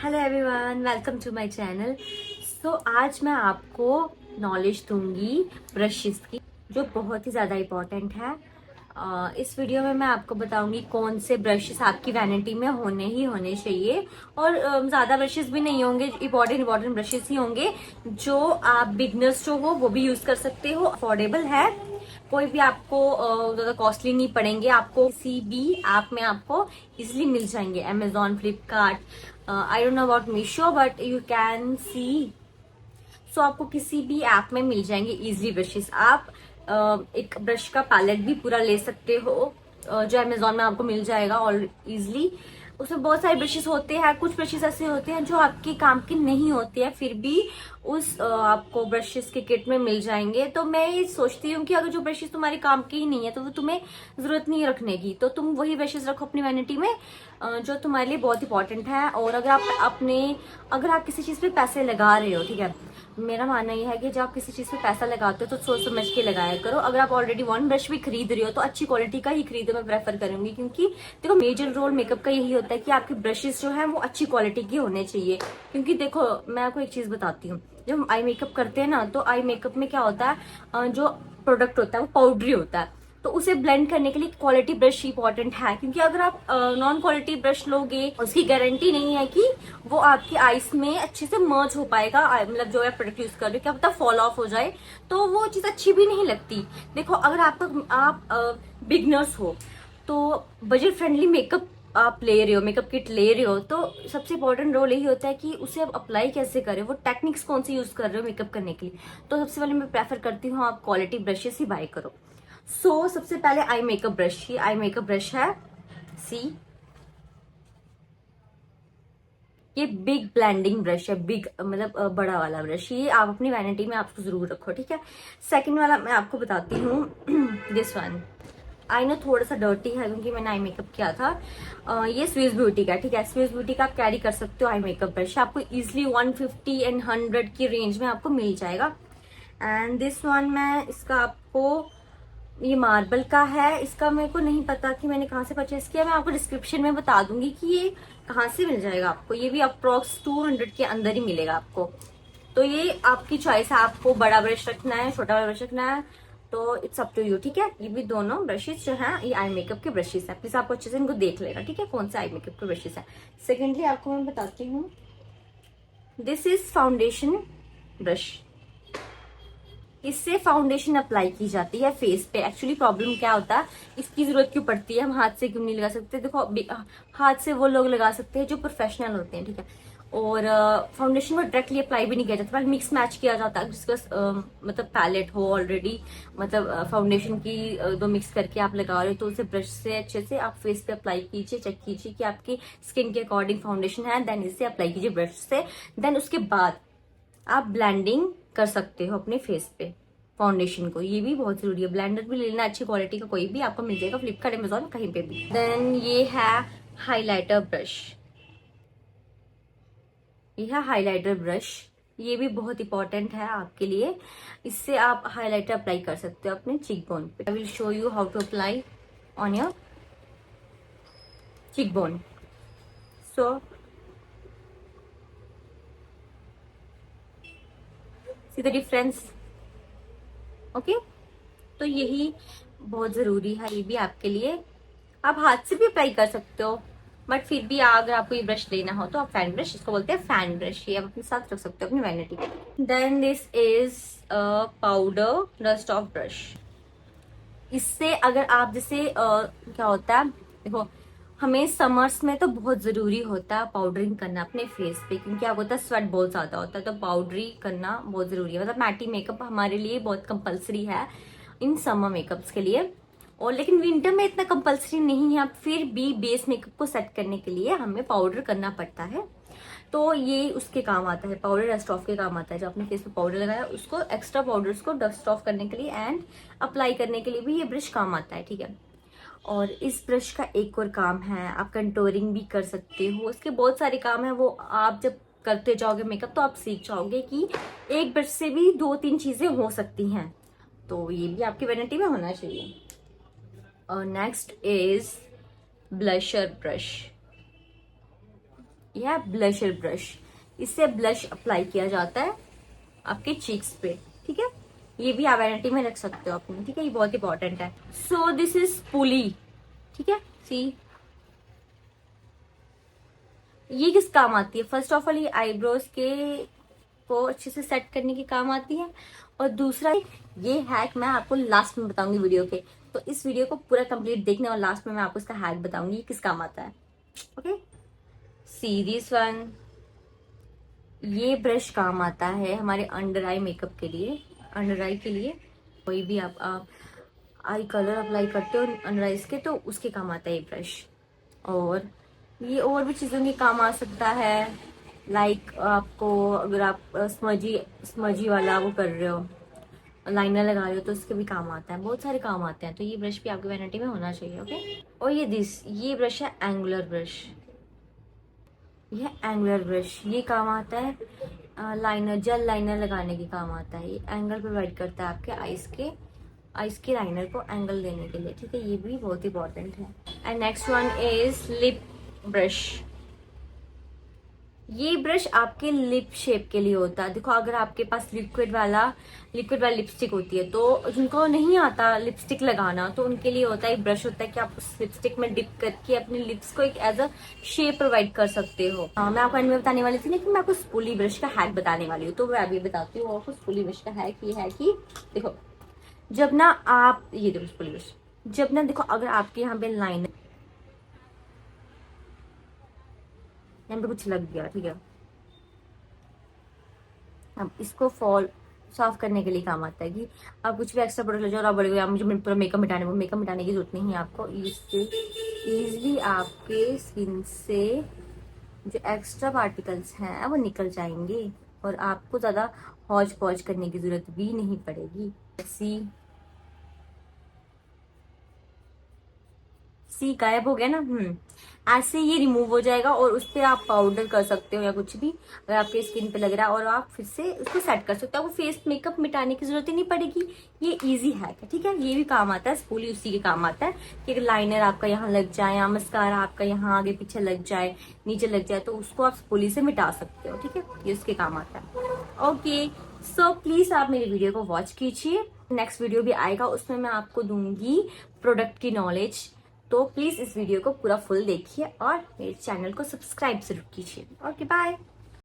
Hello everyone, welcome to my channel. आज मैं आपको नॉलेज दूंगी ब्रशेस की, जो बहुत ही ज़्यादा इम्पोर्टेंट है। इस वीडियो में मैं आपको बताऊंगी कौन से ब्रशेस आपकी वैनिटी में होने चाहिए। और ज़्यादा ब्रशेस भी नहीं होंगे, इम्पोर्टेंट ब्रशेस ही होंगे जो आप बिगनर्स जो हो वो भी यूज़ कर सकते हो। अफोर्डेबल है, कोई भी आपको ज़्यादा कॉस्टली नहीं पड़ेंगे। आपको किसी भी ऐप में आपको इजिली मिल जाएंगे, Amazon, Flipkart, I don't know about Meesho but you can see. So आपको किसी भी ऐप में मिल जाएंगे इजिली ब्रशेस। आप एक ब्रश का पैलेट भी पूरा ले सकते हो, जो अमेजोन में आपको मिल जाएगा और इजिली। उसमें बहुत सारे ब्रशेस होते हैं, कुछ ब्रशेस ऐसे होते हैं जो आपके काम के नहीं होते हैं, फिर भी उस आपको ब्रशेस के किट में मिल जाएंगे। तो मैं ये सोचती हूँ कि अगर जो ब्रशेस तुम्हारे काम के ही नहीं है तो वो तुम्हें जरूरत नहीं रखने की, तो तुम वही ब्रशेस रखो अपनी वैनिटी में जो तुम्हारे लिए बहुत इंपॉर्टेंट है। और अगर आप किसी चीज पे पैसे लगा रहे हो, ठीक है, मेरा मानना यह है कि जब आप किसी चीज पे पैसा लगाते हो तो सोच समझ के लगाया करो। अगर आप ऑलरेडी वन ब्रश भी खरीद रहे हो तो अच्छी क्वालिटी का ही खरीदो, मैं प्रेफर करूंगी। क्योंकि देखो, मेजर रोल मेकअप का यही होता है कि आपके ब्रशेस जो है वो अच्छी क्वालिटी के होने चाहिए। क्योंकि देखो, मैं आपको एक चीज बताती हूँ, जब हम आई मेकअप करते हैं ना, तो आई मेकअप में क्या होता है, जो प्रोडक्ट होता है वो पाउडरी होता है, तो उसे ब्लेंड करने के लिए क्वालिटी ब्रश इंपॉर्टेंट है। क्योंकि अगर आप नॉन क्वालिटी ब्रश लोगे, उसकी गारंटी नहीं है कि वो आपकी आईज में अच्छे से मर्ज हो पाएगा। मतलब जो आप प्रोडक्ट यूज कर रहे हो, क्या पता फॉल ऑफ हो जाए, तो वो चीज अच्छी भी नहीं लगती। देखो, अगर आप बिगनर्स हो तो बजट फ्रेंडली मेकअप आप ले रहे हो, मेकअप किट ले रहे हो, तो सबसे इंपॉर्टेंट रोल यही होता है कि उसे आप अप्लाई कैसे करें, वो टेक्निक्स कौन सी यूज कर रहे हो मेकअप करने के लिए। तो सबसे पहले मैं प्रेफर करती हूँ आप क्वालिटी ब्रशेस ही बाय करो। सबसे पहले आई मेकअप ब्रश, ये आई मेकअप ब्रश है, सी, ये बिग ब्लेंडिंग ब्रश है, बिग मतलब बड़ा वाला ब्रश। ये आप अपनी वैनिटी में आपको जरूर रखो, ठीक है। सेकंड वाला मैं आपको बताती हूँ, दिस वन। आई नो थोड़ा सा डर्टी है क्योंकि मैंने आई मेकअप किया था। ये स्विस ब्यूटी का, ठीक है, स्विस ब्यूटी का आप कैरी कर सकते हो आई मेकअप ब्रश। आपको इजिली 150 एंड 100 की रेंज में आपको मिल जाएगा। एंड दिस वन, मैं इसका आपको, ये मार्बल का है, इसका मेरे को नहीं पता कि मैंने कहाँ से परचेस किया। मैं आपको डिस्क्रिप्शन में बता दूंगी कि ये कहाँ से मिल जाएगा आपको। ये भी अप्रोक्स 200 के अंदर ही मिलेगा आपको। तो ये आपकी चॉइस है, आपको बड़ा ब्रश रखना है, छोटा ब्रश रखना है, तो इट्स अप टू यू, ठीक है। ये भी दोनों ब्रशेस जो हैं ये आई मेकअप के ब्रशेस है। प्लीज आपको अच्छे से इनको देख लेगा, ठीक है, कौन से आई मेकअप के ब्रशेस है। सेकेंडली आपको मैं बताती हूँ, दिस इज फाउंडेशन ब्रश। इससे फाउंडेशन अप्लाई की जाती है फेस पे। एक्चुअली प्रॉब्लम क्या होता है, इसकी जरूरत क्यों पड़ती है, हम हाथ से क्यों नहीं लगा सकते। देखो, हाथ से वो लोग लगा सकते हैं जो प्रोफेशनल होते हैं, ठीक है। और फाउंडेशन को डायरेक्टली अप्लाई भी नहीं किया जाता, पहले मिक्स मैच किया जाता है। जिसका मतलब पैलेट हो ऑलरेडी, मतलब फाउंडेशन की दो मिक्स करके आप लगा रहे हो, तो उसे ब्रश से अच्छे से आप फेस पे अप्लाई कीजिए, चेक कीजिए कि आपकी स्किन के अकॉर्डिंग फाउंडेशन है, देन इसे अप्लाई कीजिए ब्रश से। देन उसके बाद आप ब्लेंडिंग कर सकते हो अपने फेस पे फाउंडेशन को। ये भी बहुत जरूरी है, ब्लेंडर भी ले लेना अच्छी क्वालिटी का, कोई भी आपको मिल जाएगा फ्लिपकार्ट, अमेजोन, कहीं पे भी। देन ये है हाइलाइटर ब्रश, ये है हाइलाइटर ब्रश। ये भी बहुत इंपॉर्टेंट है आपके लिए। इससे आप हाइलाइटर अप्लाई कर सकते हो अपने चीक बोन पे। I will show you how to apply on your cheekbone. So see the difference, okay. तो यही बहुत जरूरी है, ये भी आपके लिए। आप हाथ से भी अप्लाई कर सकते हो, बट फिर भी अगर आपको ये ब्रश लेना हो तो आप फैन ब्रश, इसको बोलते हैं फैन ब्रश, ये आप अपने साथ रख सकते हो अपनी वैनिटी पे। Then this is powder dust off brush. इससे अगर आप जैसे क्या होता है, देखो, हमें समर्स में तो बहुत जरूरी होता है पाउडरिंग करना अपने फेस पे, क्योंकि क्या होता है, स्वेट बहुत ज्यादा होता है, तो पाउडरी करना बहुत जरूरी है। मतलब मैटी मेकअप हमारे लिए बहुत कंपलसरी है इन समर मेकअप्स के लिए। और लेकिन विंटर में इतना कंपलसरी नहीं है, फिर भी बेस मेकअप को सेट करने के लिए हमें पाउडर करना पड़ता है। तो ये उसके काम आता है, पाउडर डस्ट ऑफ के काम आता है। जो आपने फेस पे पाउडर लगाया उसको, एक्स्ट्रा पाउडर्स को डस्ट ऑफ करने के लिए एंड अप्लाई करने के लिए भी ये ब्रश काम आता है, ठीक है। और इस ब्रश का एक और काम है, आप कंटोरिंग भी कर सकते हो। इसके बहुत सारे काम है, वो आप जब करते जाओगे मेकअप तो आप सीख जाओगे कि एक ब्रश से भी दो तीन चीजें हो सकती हैं। तो ये भी आपकी वैनिटी में होना चाहिए। और नेक्स्ट इज ब्लशर ब्रश। यह है ब्लशर ब्रश। इससे ब्लश अप्लाई किया जाता है आपके चीक्स पे, ठीक है। ये भी आप वैनिटी में रख सकते हो अपने, ठीक है। ये बहुत इंपॉर्टेंट है। सो दिस इज पुली, ठीक है। सी, ये किस काम आती है? फर्स्ट ऑफ ऑल ये आईब्रोज के को अच्छे से सेट करने के काम आती है, और दूसरा ये हैक मैं आपको लास्ट में बताऊंगी वीडियो के। तो इस वीडियो को पूरा कंप्लीट देखने और लास्ट में मैं आपको इसका हैक बताऊंगी किस काम आता है। Okay, see this one. ये ब्रश काम आता है हमारे अंडर आई मेकअप के लिए, अंडर आई के लिए। कोई भी आप आई कलर अप्लाई करते हो अंडर आईज के, तो उसके काम आता है ये ब्रश। और ये और भी चीजों के काम आ सकता है, लाइक आपको अगर आप स्मजी स्मजी वाला वो कर रहे हो, लाइनर लगा रहे हो, तो उसके भी काम आता है। बहुत सारे काम आते हैं, तो ये ब्रश भी आपकी वैनिटी में होना चाहिए। ओके, और ये ब्रश है एंगुलर ब्रश। यह एंगुलर ब्रश ये काम आता है लाइनर, जेल लाइनर लगाने के काम आता है। ये एंगल प्रोवाइड करता है आपके आइस के लाइनर को एंगल देने के लिए, ठीक है। ये भी बहुत इंपॉर्टेंट है। And next one is lip brush. ये ब्रश आपके लिप शेप के लिए होता है। देखो, अगर आपके पास लिक्विड वाला लिपस्टिक होती है, तो जिनको नहीं आता लिपस्टिक लगाना, तो उनके लिए होता है ब्रश होता है कि आप उस लिपस्टिक में डिप करके अपने लिप्स को एक एज अ शेप प्रोवाइड कर सकते हो। मैं आपको एंड में बताने वाली थी, लेकिन मैं आपको स्पूली ब्रश का हैक बताने वाली हूँ, तो मैं अभी बताती हूँ आपको। स्पूली ब्रश का हैक ये है कि देखो, जब ना आप ये देखो स्पूली ब्रश, जब ना देखो अगर आपके यहाँ पे लाइन यहाँ पे कुछ लग गया, ठीक है, अब इसको फॉल साफ करने के लिए काम आता है कि आप कुछ भी एक्स्ट्रा प्रोडक्ट ले जाओ और आप बोलेगे मुझे पूरा मेकअप मिटाने की जरूरत नहीं है आपको। इससे इजीली आपके स्किन से जो एक्स्ट्रा पार्टिकल्स हैं वो निकल जाएंगे, और आपको ज्यादा हौज पौज करने की जरूरत भी नहीं पड़ेगी। सी गायब हो गया ना। ऐसे ये रिमूव हो जाएगा, और उस पर आप पाउडर कर सकते हो या कुछ भी अगर आपके स्किन पे लग रहा है, और आप फिर से उसको सेट कर सकते हो। आपको फेस मेकअप मिटाने की जरूरत ही नहीं पड़ेगी। ये इजी हैक है, ठीक है। ये भी काम आता है, स्पूली उसी के काम आता है कि अगर लाइनर आपका यहाँ लग जाए या मस्कारा आपका यहाँ आगे पीछे लग जाए, नीचे लग जाए, तो उसको आप स्पूली से मिटा सकते हो, ठीक है। ये उसके काम आता है। ओके, सो प्लीज आप मेरी वीडियो को वॉच कीजिए। नेक्स्ट वीडियो भी आएगा, उसमें मैं आपको दूंगी प्रोडक्ट की नॉलेज। तो प्लीज इस वीडियो को पूरा फुल देखिए और मेरे चैनल को सब्सक्राइब जरूर कीजिए। Okay, bye.